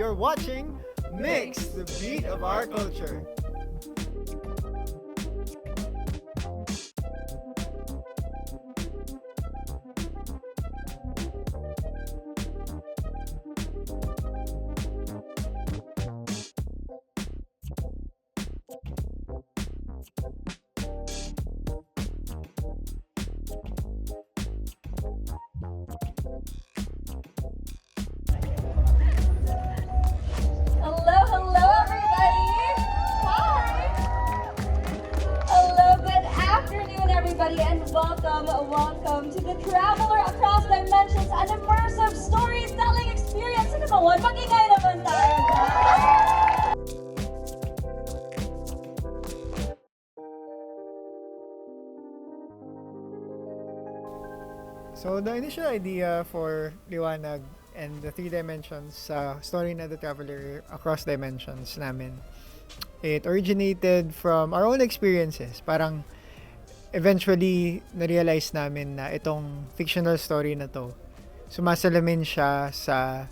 You're watching Mix, the beat of our culture. Hello, hello, everybody. Hi. Hello, good afternoon, everybody, and welcome to the Traveler Across Dimensions, an immersive storytelling experience. Ano naman? Mag-ingay naman tayo. So the initial idea for Liwanag and the 3 dimensions sa story na The Traveler Across Dimensions namin, it originated from our own experiences. Parang eventually na-realize namin na itong fictional story na to, sumasalamin siya sa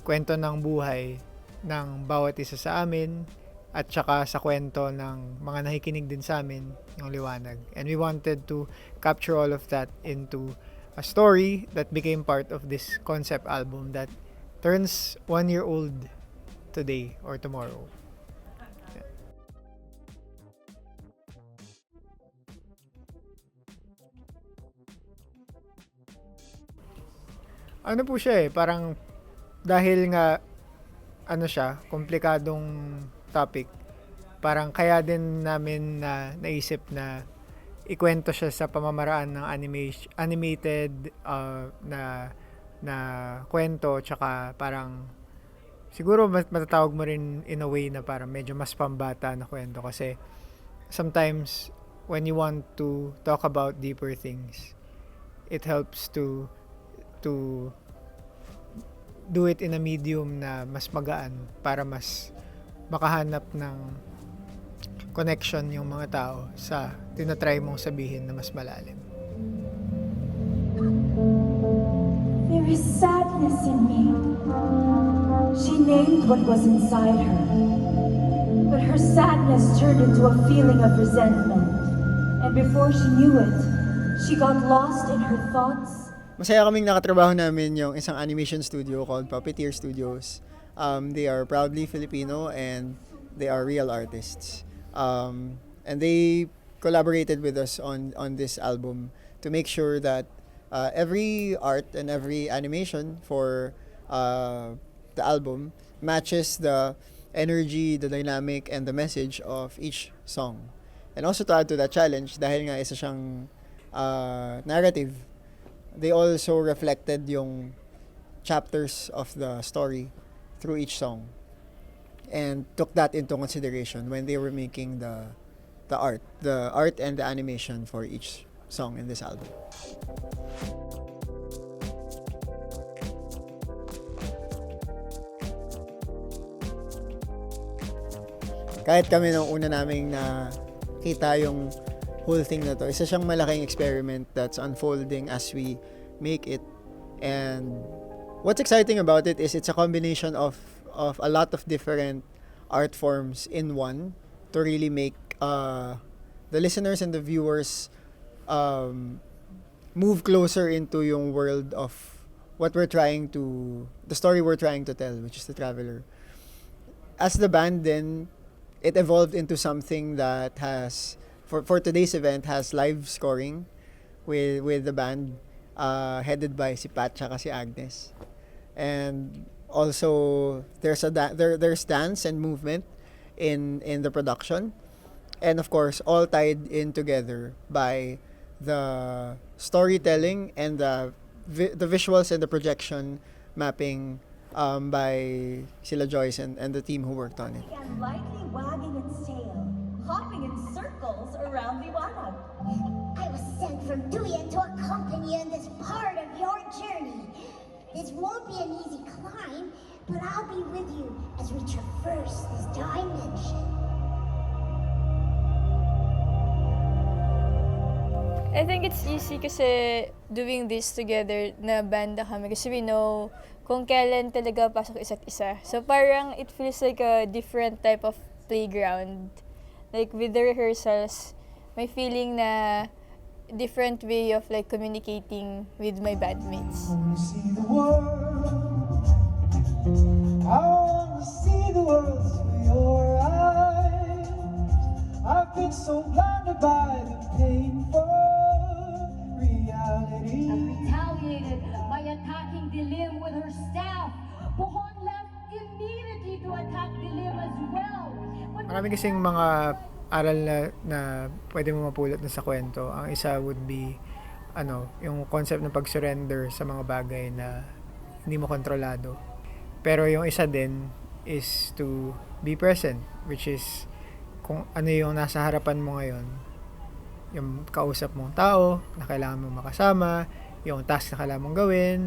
kwento ng buhay ng bawat isa sa amin at saka sa kwento ng mga nakikinig din sa amin, yung Liwanag. And we wanted to capture all of that into a story that became part of this concept album that turns 1 year old today or tomorrow. Yeah. Ano po siya parang dahil nga ano siya, komplikadong topic, parang kaya din namin na naisip na ikwento siya sa pamamaraan ng animated na kwento, tsaka parang siguro matatawag mo rin in a way na parang medyo mas pambata na kwento, kasi sometimes when you want to talk about deeper things, it helps to do it in a medium na mas magaan para mas makahanap ng connection yung mga tao sa tinatry mong sabihin na mas malalim. There is sadness in me. She named what was inside her. But her sadness turned into a feeling of resentment. And before she knew it, she got lost in her thoughts. Masaya kaming nakatrabaho namin yung isang animation studio called Puppeteer Studios. They are proudly Filipino and they are real artists. And they collaborated with us on this album to make sure that every art and every animation for the album matches the energy, the dynamic, and the message of each song. And also to add to that challenge, dahil nga isa siyang narrative, they also reflected yung chapters of the story through each song and took that into consideration when they were making the art and the animation for each song in this album. Kahit kami nung una naming nakita yung whole thing na to, isa siyang malaking experiment that's unfolding as we make it. And what's exciting about it is it's a combination of a lot of different art forms in one to really make the listeners and the viewers move closer into yung world of the story we're trying to tell, which is The Traveler. As the band then, it evolved into something that has, for today's event, has live scoring with the band headed by si Pat tsaka si Agnes. And also there's dance and movement in the production, and of course all tied in together by the storytelling and the visuals and the projection mapping by sila Joyce and the team who worked on it. And lightly wagging its tail, hopping in circles around Liwanag. I was sent from Duyan to accompany you in this part of your journey. This won't be an easy climb, but I'll be with you as we traverse this dimension. I think it's easy kasi doing this together na banda kami kasi we know kung kailan talaga pasok isa't isa. So parang it feels like a different type of playground. Like with the rehearsals, may feeling na different way of like communicating with my bandmates. See the world. I wanna see the world through your eyes. I've been so blinded by the painful reality. Retaliated by attacking Dilim with her staff. Pohon left immediately to attack Dilim as well. Marami kasing mga aral na pwede mo mapulot na sa kwento. Ang isa would be yung concept ng pag-surrender sa mga bagay na hindi mo kontrolado. Pero yung isa din is to be present, which is kung ano yung nasa harapan mo ngayon, yung kausap mong tao na kailangan mong makasama, yung task na kailangan mong gawin,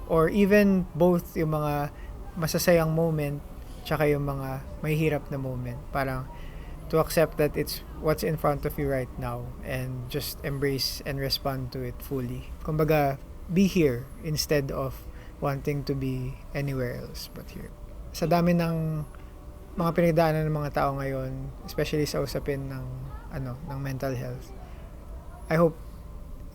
or even both yung mga masasayang moment tsaka yung mga mahihirap na moment. Parang to accept that it's what's in front of you right now and just embrace and respond to it fully. Kumbaga, be here instead of wanting to be anywhere else but here. Sa dami ng mga pinagdaanan ng mga tao ngayon, especially sa usapin ng mental health, I hope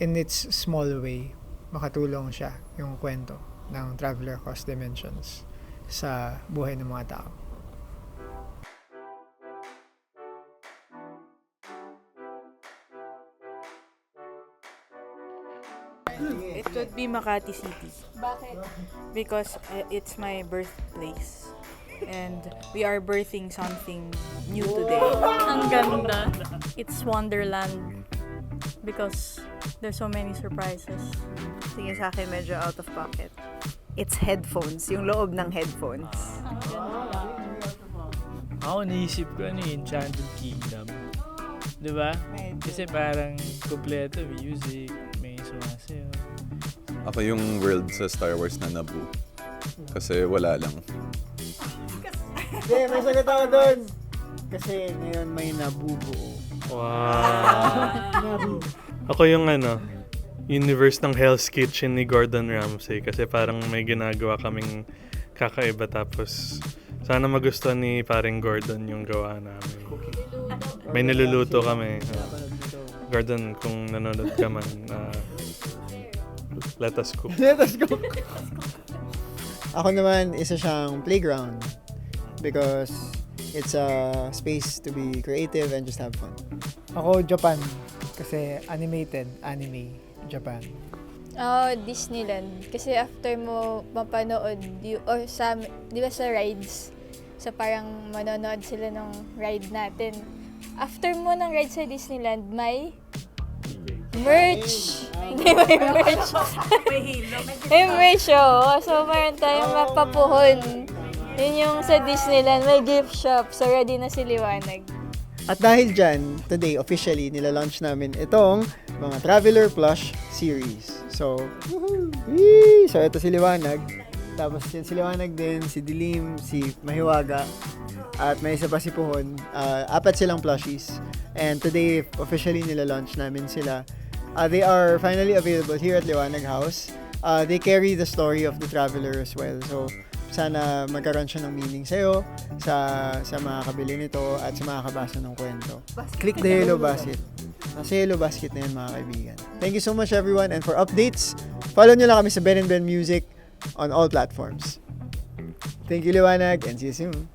in its small way makatulong siya yung kwento ng Traveler Across Dimensions sa buhay ng mga tao. It would be Makati City Bakit? because it's my birthplace and we are birthing something new today. Ang ganda. It's Wonderland because there's so many surprises. Tingin sa akin medyo out of pocket. It's headphones, yung loob ng headphones. Ako naisip ko Enchanted Kingdom. Diba? Kasi parang kompleto, music, may sumasayaw. Ako yung world sa Star Wars na Naboo. Kasi wala lang. Hindi, may sagot ako doon. Kasi ngayon may nabubuo. Wow! Ako yung universe ng Hell's Kitchen ni Gordon Ramsay kasi parang may ginagawa kaming kakaiba tapos sana magustuhan ni paring Gordon yung gawa namin. May niluluto kami. Gordon, kung nanonood ka man, let us cook. Let us cook! Ako naman, isa siyang playground because it's a space to be creative and just have fun. Ako, Japan. Kasi anime, Japan. Disneyland. Kasi after mo mapanood, or sa, di ba sa rides, so parang manonood sila ng ride natin. After mo ng ride sa Disneyland, may merch! Hindi, may merch. May merch, oh. So, meron tayong mapapuhon. Yun yung sa Disneyland, may gift shop. So, ready na si Liwanag. At dahil dyan, today, officially, nila-launch namin itong mga Traveler Plush series. So, so ito si Liwanag. Tapos yan si Liwanag din, si Dilim, si Mahiwaga. At may isa pa si Puhon. 4 silang plushies. And today, officially nila-launch namin sila. They are finally available here at Liwanag House. They carry the story of the traveler as well. So, sana magkaroon siya ng meaning sa'yo, sa makakabili nito, at sa makakabasa ng kwento. Click the yellow basket. Nasa yellow basket na yun, mga kaibigan. Thank you so much, everyone. And for updates, follow nyo lang kami sa Ben & Ben Music on all platforms. Thank you, Liwanag, and see you soon.